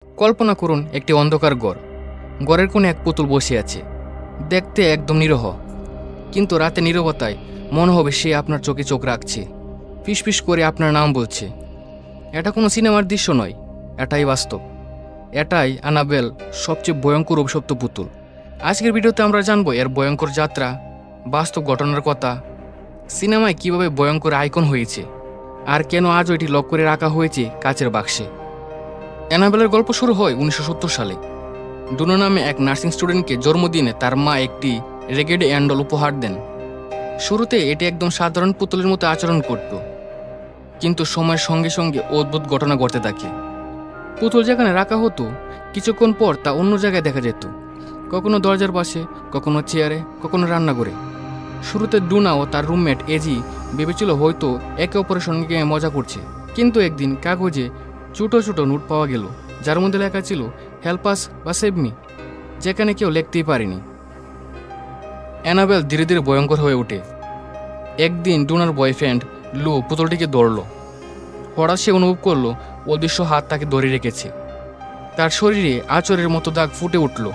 কল্পনা করুন একটি অন্ধকার ঘর। ঘরের কোণে এক পুতুল বসে আছে, দেখতে একদম নিরহ, কিন্তু রাতে নীরবতায় মনে হবে সে আপনার চোখে চোখ রাখছে, ফিসফিস করে আপনার নাম বলছে। এটা কোনো সিনেমার দৃশ্য নয়, এটাই বাস্তব। এটাই অ্যানাবেল, সবচেয়ে ভয়ঙ্কর অভিশপ্ত পুতুল। আজকের ভিডিওতে আমরা জানবো এর ভয়ঙ্কর যাত্রা, বাস্তব ঘটনার কথা, সিনেমায় কিভাবে ভয়ঙ্কর আইকন হয়েছে, আর কেন আজও এটি লক করে রাখা হয়েছে কাচের বাক্সে। অ্যানাবেলের গল্প শুরু হয় 1970 সালে। ডুনো নামে এক নার্সিং স্টুডেন্টকে জন্মদিনে তার মা একটি রেগেড অ্যান্ডল উপহার দেন। শুরুতে এটি একদম সাধারণ পুতুলের মতো আচরণ করত, কিন্তু সময়ের সঙ্গে সঙ্গে অদ্ভুত ঘটনা ঘটতে থাকে। পুতুল যেখানে রাখা হতো, কিছুক্ষণ পর তা অন্য জায়গায় দেখা যেত, কখনো দরজার পাশে, কখনো চেয়ারে, কখনো রান্নাঘরে। শুরুতে ডুনা ও তার রুমমেট এজি ভেবেছিল হয়তো একে অপরের সঙ্গে মজা করছে, কিন্তু একদিন কাগজে ছোটো ছোটো নোট পাওয়া গেল, যার মধ্যে লেখা ছিল হেল্প আস বা সেভ মি, যেখানে কেউ লিখতেই পারেনি। অ্যানাবেল ধীরে ধীরে ভয়ঙ্কর হয়ে ওঠে। একদিন ডুনার বয়ফ্রেন্ড লু পুতুলটিকে ধরল। হঠাৎ সে অনুভব করলো অদৃশ্য হাত তাকে ধরে রেখেছে। তার শরীরে আঁচড়ের মতো দাগ ফুটে উঠল।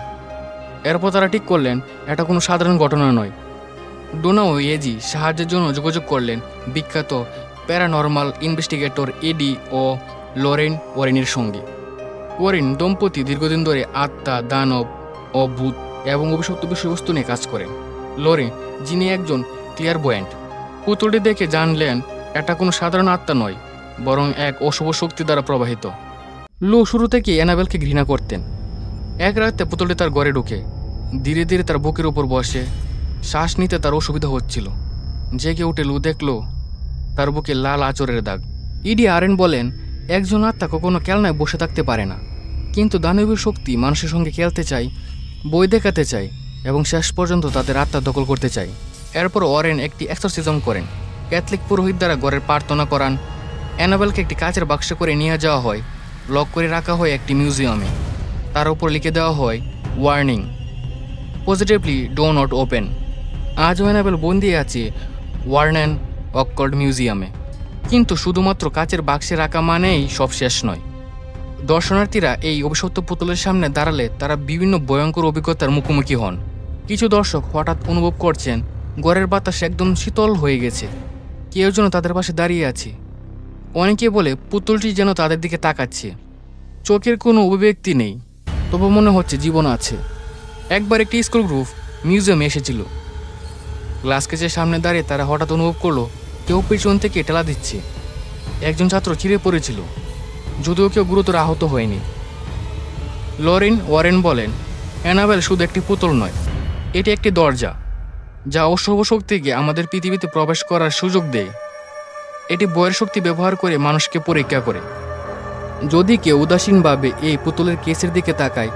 এরপর তারা ঠিক করলেন এটা কোনো সাধারণ ঘটনা নয়। ডোনা ও এজি সাহায্যের জন্য যোগাযোগ করলেন বিখ্যাত প্যারানর্মাল ইনভেস্টিগেটর এডি ও লরেন ওয়ারেনের সঙ্গে। ওয়ারেন দম্পতি দীর্ঘদিন ধরে আত্মা, দানব ও ভূত এবং অভিশপ্ত বিষয়বস্তু নিয়ে কাজ করেন। লরেন, যিনি একজন ক্লিয়ারভয়েন্ট, পুতুলটি দেখে জানলেন এটা কোনো সাধারণ আত্মা নয়, বরং এক অশুভ শক্তি দ্বারা প্রবাহিত। লু শুরু থেকে অ্যানাবেলকে ঘৃণা করতেন। এক রাতে পুতুলটি তার ঘরে ঢুকে ধীরে ধীরে তার বুকের উপর বসে। শ্বাস নিতে তার অসুবিধা হচ্ছিল। জেগে উঠে লু দেখল তার বুকে লাল আঁচড়ের দাগ। ইডি আরেন বলেন, একজন আত্মা কখনো খেলনায় বসে থাকতে পারে না, কিন্তু দানবীয় শক্তি মানুষের সঙ্গে খেলতে চায়, বই দেখাতে চায় এবং শেষ পর্যন্ত তাদের আত্মা দখল করতে চায়। এরপর ওয়ারেন একটি এক্সরসিজম করেন। ক্যাথলিক পুরোহিত দ্বারা ঘরের প্রার্থনা করান। অ্যানাবেলকে একটি কাচের বাক্সে করে নিয়ে যাওয়া হয়, লক করে রাখা হয় একটি মিউজিয়ামে। তার উপর লিখে দেওয়া হয় warning, positively do not open. আজও অ্যানাবেল বন্দি আছে ওয়ার্নেন অকল্ট মিউজিয়ামে। কিন্তু শুধুমাত্র কাচের বাক্সে রাখা মানেই সব শেষ নয়। দর্শনার্থীরা এই অভিশপ্ত পুতুলের সামনে দাঁড়ালে তারা বিভিন্ন ভয়ঙ্কর অভিজ্ঞতার মুখোমুখি হন। কিছু দর্শক হঠাৎ অনুভব করছেন ঘরের বাতাস একদম শীতল হয়ে গেছে, কেউ যেন তাদের পাশে দাঁড়িয়ে আছে। অনেকে বলে পুতুলটি যেন তাদের দিকে তাকাচ্ছে। চোখের কোনো অভিব্যক্তি নেই, তবু মনে হচ্ছে জীবন আছে। একবার একটি স্কুল গ্রুপ মিউজিয়ামে এসেছিল। গ্লাস কেচের সামনে দাঁড়িয়ে তারা হঠাৎ অনুভব করলো কেউ পিছন থেকে ঠেলা দিচ্ছে। একজন ছাত্র চিড়ে পড়েছিল, যদিও কেউ গুরুতর আহত হয়নি। লরেন ওয়ারেন বলেন, অ্যানাবেল শুধু একটি পুতুল নয়, এটি একটি দরজা যা অশুভ শক্তিকে আমাদের পৃথিবীতে প্রবেশ করার সুযোগ দেয়। এটি বয়ের শক্তি ব্যবহার করে মানুষকে পরীক্ষা করে। যদি কেউ উদাসীনভাবে এই পুতুলের কেসের দিকে তাকায়,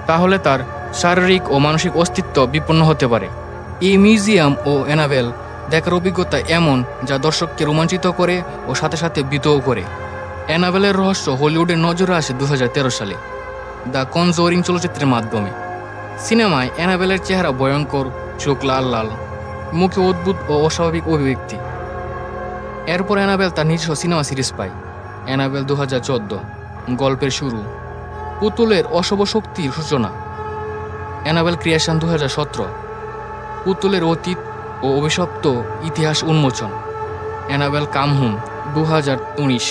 তাহলে তার শারীরিক ও মানসিক অস্তিত্ব বিপন্ন হতে পারে। এই মিউজিয়াম ও অ্যানাবেল দেখার অভিজ্ঞতা এমন যা দর্শককে রোমাঞ্চিত করে ও সাথে সাথে ভীতও করে। অ্যানাবেলের রহস্য হলিউডের নজরে আসে 2013 সালে দ্য কনজোরিং চলচ্চিত্রের মাধ্যমে। সিনেমায় অ্যানাবেলের চেহারা ভয়ঙ্কর, চোখ লাল লাল, মুখে অদ্ভুত ও অস্বাভাবিক অভিব্যক্তি। এরপর অ্যানাবেল তার নিজস্ব সিনেমা সিরিজ পায়, অ্যানাবেল 2014। গল্পের শুরু, পুতুলের অশুভ শক্তির সূচনা। Annabelle creation 2017। পুতুলের অতীত ও অভিশপ্ত ইতিহাস উন্মোচন। Annabelle come home 2019।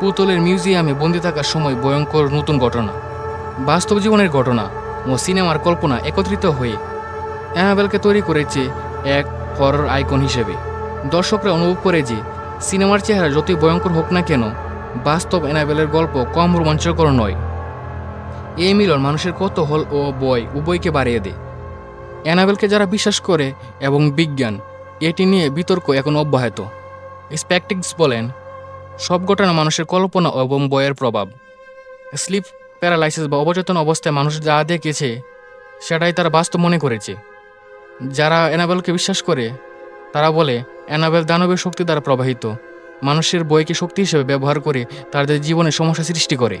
পুতুলের মিউজিয়ামে বন্দি থাকার সময় ভয়ঙ্কর নতুন ঘটনা। বাস্তব জীবনের ঘটনা ও সিনেমার কল্পনা একত্রিত হয়ে অ্যানাবেলকে তৈরি করেছে এক হরর আইকন হিসেবে। দর্শকরা অনুভব করে যে সিনেমার চেহারা যতই ভয়ঙ্কর হোক না কেন, বাস্তব অ্যানাবেলের গল্প কম রোমাঞ্চকর নয়। এই মিলন মানুষের কৌতূহল ও ভয় উভয়কে বাড়িয়ে দেয়। অ্যানাবেলকে যারা বিশ্বাস করে এবং বিজ্ঞান, এটি নিয়ে বিতর্ক এখন অব্যাহত। স্পেকটিক্স বলেন, সব ঘটনা মানুষের কল্পনা এবং ভয়ের প্রভাব। স্লিপ প্যারালাইসিস বা অবচেতন অবস্থায় মানুষ যা দেখেছে সেটাই তারা বাস্তব মনে করেছে। যারা অ্যানাবেলকে বিশ্বাস করে তারা বলে অ্যানাবেল দানবের শক্তি দ্বারা প্রবাহিত, মানুষের ভয়কে শক্তি হিসেবে ব্যবহার করে তাদের জীবনে সমস্যা সৃষ্টি করে।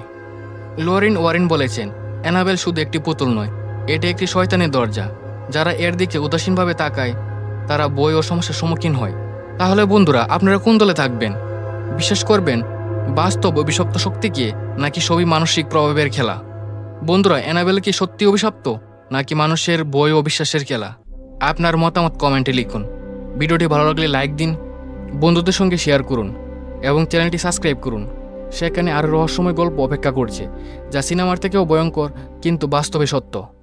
লরেন ওয়ারেন বলেছেন, অ্যানাবেল শুধু একটি পুতুল নয়, এটি একটি শয়তানের দরজা। যারা এর দিকে উদাসীনভাবে তাকায় তারা ভয় ও সমস্যার সম্মুখীন হয়। তাহলে বন্ধুরা, আপনারা কোন দলে থাকবেন? বিশ্বাস করবেন বাস্তব অভিশপ্ত শক্তি কি, নাকি সবই মানসিক প্রভাবের খেলা? বন্ধুরা, অ্যানাবেল কি সত্যি অভিশপ্ত, নাকি মানুষের বই ও বিশ্বাসের খেলা? আপনার মতামত কমেন্টে লিখুন। ভিডিওটি ভালো লাগলে লাইক দিন, বন্ধুদের সঙ্গে শেয়ার করুন এবং চ্যানেলটি সাবস্ক্রাইব করুন। সেখানে আরও রহস্যময় গল্প অপেক্ষা করছে, যা সিনেমার থেকেও ভয়ঙ্কর কিন্তু বাস্তবে সত্য।